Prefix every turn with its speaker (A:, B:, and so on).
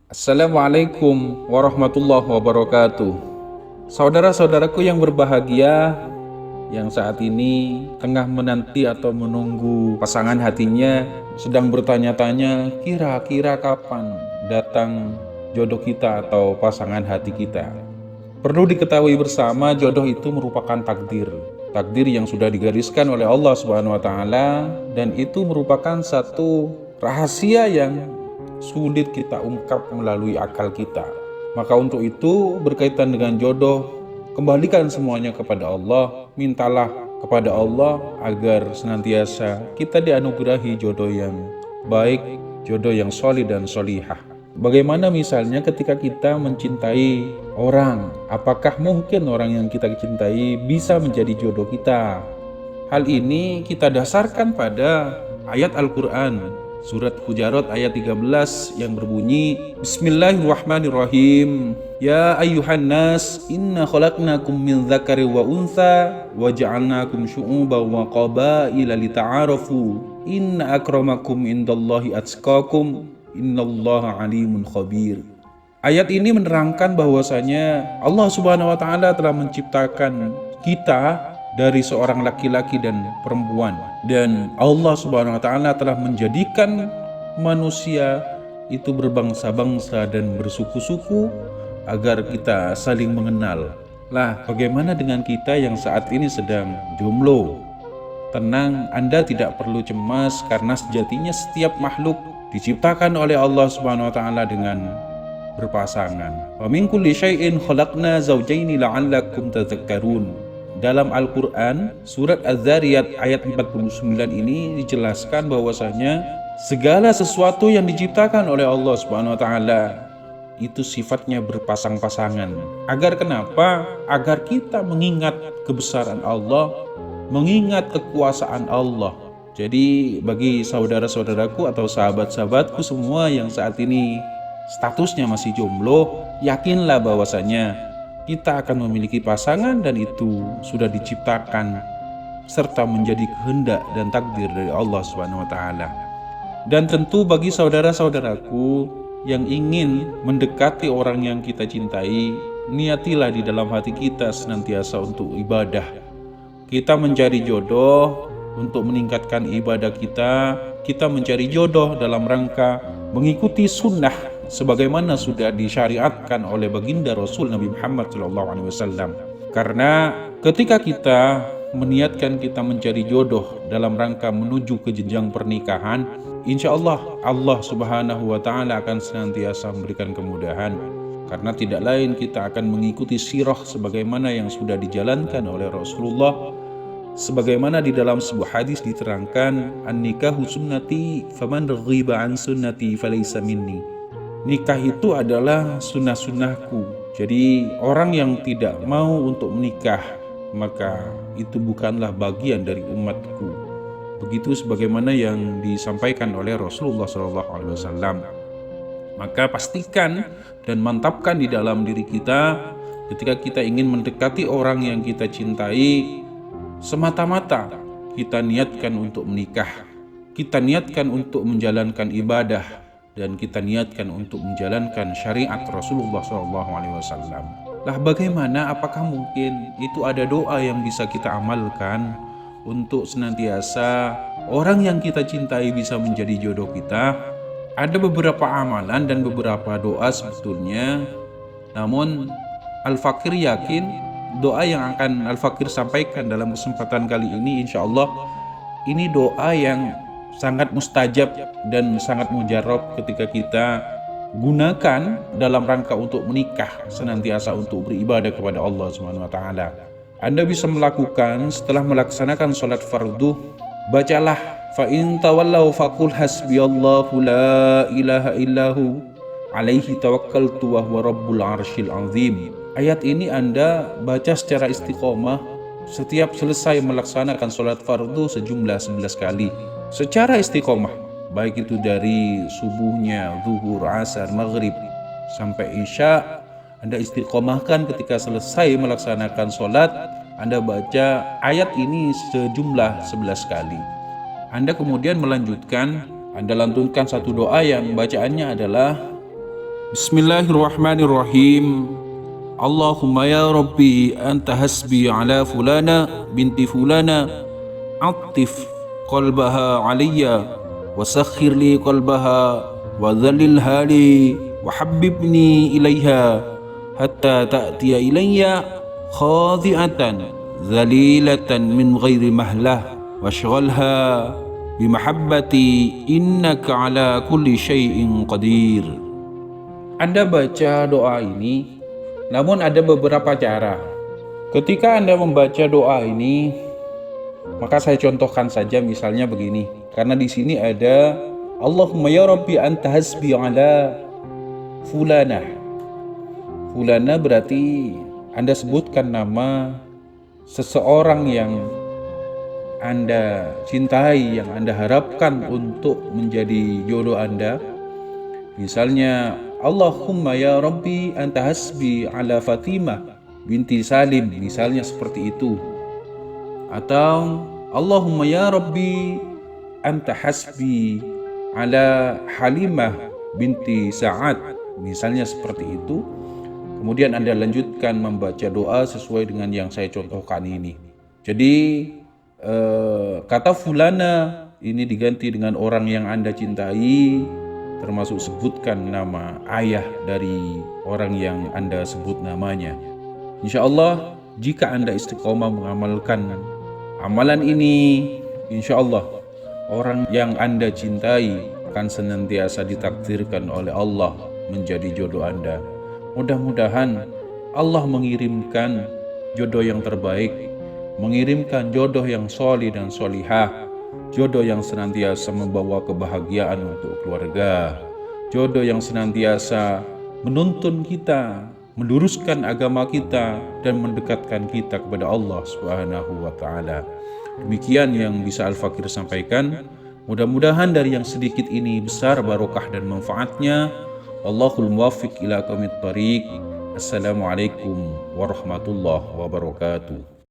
A: Assalamualaikum warahmatullahi wabarakatuh. Saudara-saudaraku yang berbahagia, yang saat ini tengah menanti atau menunggu pasangan hatinya, sedang bertanya-tanya kira-kira kapan datang jodoh kita atau pasangan hati kita. Perlu diketahui bersama, jodoh itu merupakan takdir. Takdir yang sudah digariskan oleh Allah Subhanahu wa taala, dan itu merupakan satu rahasia yang sulit kita ungkap melalui akal kita. Maka untuk itu, berkaitan dengan jodoh, kembalikan semuanya kepada Allah. Mintalah kepada Allah agar senantiasa kita dianugerahi jodoh yang baik, jodoh yang solid dan solihah. Bagaimana misalnya ketika kita mencintai orang, apakah mungkin orang yang kita cintai bisa menjadi jodoh kita? Hal ini kita dasarkan pada ayat Al-Quran, surat Hujarat ayat 13 yang berbunyi, Bismillahirrahmanirrahim. Ya ayyuhan nas, inna khalaqnakum min dzakari wa untha wa ja'alnakum syu'uban wa qabaila lita'arafu. Inna akramakum indallahi atqakum. Innallaha alimun khabir. Ayat ini menerangkan bahwasanya Allah Subhanahu wa taala telah menciptakan kita dari seorang laki-laki dan perempuan, dan Allah Subhanahu wa taala telah menjadikan manusia itu berbangsa-bangsa dan bersuku-suku agar kita saling mengenal. Lah, bagaimana dengan kita yang saat ini sedang jomblo? Tenang, Anda tidak perlu cemas karena sejatinya setiap makhluk diciptakan oleh Allah Subhanahu wa taala dengan berpasangan. Wa min kulli syai'in khalaqna zawjaini la'allakum tadhakkarun. Dalam Al-Qur'an surat Az-Zariyat ayat 49 ini dijelaskan bahwasanya segala sesuatu yang diciptakan oleh Allah Subhanahu wa taala itu sifatnya berpasang-pasangan. Agar kenapa? Agar kita mengingat kebesaran Allah, mengingat kekuasaan Allah. Jadi bagi saudara-saudaraku atau sahabat-sahabatku semua yang saat ini statusnya masih jomblo, yakinlah bahwasanya kita akan memiliki pasangan dan itu sudah diciptakan serta menjadi kehendak dan takdir dari Allah Subhanahu wa taala. Dan tentu bagi saudara-saudaraku yang ingin mendekati orang yang kita cintai, niatilah di dalam hati kita senantiasa untuk ibadah. Kita mencari jodoh untuk meningkatkan ibadah kita. Kita mencari jodoh dalam rangka mengikuti sunnah sebagaimana sudah disyariatkan oleh baginda Rasul Nabi Muhammad SAW. Karena ketika kita meniatkan kita mencari jodoh dalam rangka menuju ke jenjang pernikahan, insya Allah Allah Subhanahu wa taala akan senantiasa memberikan kemudahan. Karena tidak lain kita akan mengikuti sirah sebagaimana yang sudah dijalankan oleh Rasulullah. Sebagaimana di dalam sebuah hadis diterangkan, an-nikahu sunnati faman raghiba an sunnati falaysa minni. Nikah itu adalah sunnah-sunnahku. Jadi orang yang tidak mau untuk menikah, maka itu bukanlah bagian dari umatku. Begitu sebagaimana yang disampaikan oleh Rasulullah SAW. Maka pastikan dan mantapkan di dalam diri kita ketika kita ingin mendekati orang yang kita cintai, semata-mata kita niatkan untuk menikah, kita niatkan untuk menjalankan ibadah, dan kita niatkan untuk menjalankan syariat Rasulullah SAW. Lah bagaimana, apakah mungkin itu ada doa yang bisa kita amalkan untuk senantiasa orang yang kita cintai bisa menjadi jodoh kita? Ada beberapa amalan dan beberapa doa sebetulnya, namun Al-Fakir yakin doa yang akan Al-Fakir sampaikan dalam kesempatan kali ini insya Allah ini doa yang sangat mustajab dan sangat mujarab ketika kita gunakan dalam rangka untuk menikah, senantiasa untuk beribadah kepada Allah Subhanahu wa taala. Anda bisa melakukan setelah melaksanakan sholat fardu, bacalah fa in tawallaw faqul hasbiyallahu la ilaha illahu alaihi tawakkaltu wa huwa rabbul arsyil azim. Ayat ini Anda baca secara istiqomah setiap selesai melaksanakan sholat fardu sejumlah 11 kali secara istiqomah, baik itu dari subuhnya, zuhur, asar, maghrib sampai isya. Anda istiqomahkan ketika selesai melaksanakan sholat, Anda baca ayat ini sejumlah 11 kali. Anda kemudian melanjutkan, Anda lantunkan satu doa yang bacaannya adalah Bismillahirrahmanirrahim. Allahumma ya Rabbi anta hasbi ala fulana binti fulana attif qalbaha alayya wa sakhir li qalbaha wa dhalilha li wa habbibni ilayha hatta ta'tiya ilayya khadi'atan dhalilatan min ghairi mahlah washghalha bimahabbati innaka ala kulli syai'in qadir. Anda baca doa ini, namun ada beberapa cara. Ketika Anda membaca doa ini, maka saya contohkan saja misalnya begini. Karena di sini ada Allahumma ya Rabbi anta hasbi ala fulana. Fulana berarti Anda sebutkan nama seseorang yang Anda cintai, yang Anda harapkan untuk menjadi jodoh Anda. Misalnya Allahumma ya Rabbi anta hasbi ala Fatimah binti Salim, misalnya seperti itu. Atau Allahumma ya Rabbi anta hasbi ala Halimah binti Sa'ad, misalnya seperti itu. Kemudian Anda lanjutkan membaca doa sesuai dengan yang saya contohkan ini. Jadi kata fulana ini diganti dengan orang yang Anda cintai, termasuk sebutkan nama ayah dari orang yang Anda sebut namanya. Insya Allah jika Anda istiqomah mengamalkan amalan ini, insya Allah orang yang Anda cintai akan senantiasa ditakdirkan oleh Allah menjadi jodoh Anda. Mudah-mudahan Allah mengirimkan jodoh yang terbaik, mengirimkan jodoh yang solih dan solihah, jodoh yang senantiasa membawa kebahagiaan untuk keluarga, jodoh yang senantiasa menuntun kita, meluruskan agama kita, dan mendekatkan kita kepada Allah Subhanahu wa Ta'ala. Demikian yang bisa Al-Fakir sampaikan. Mudah-mudahan dari yang sedikit ini besar barokah dan manfaatnya. Wallahul muwaffiq ila aqwamit thoriq. Assalamualaikum warahmatullahi wabarakatuh.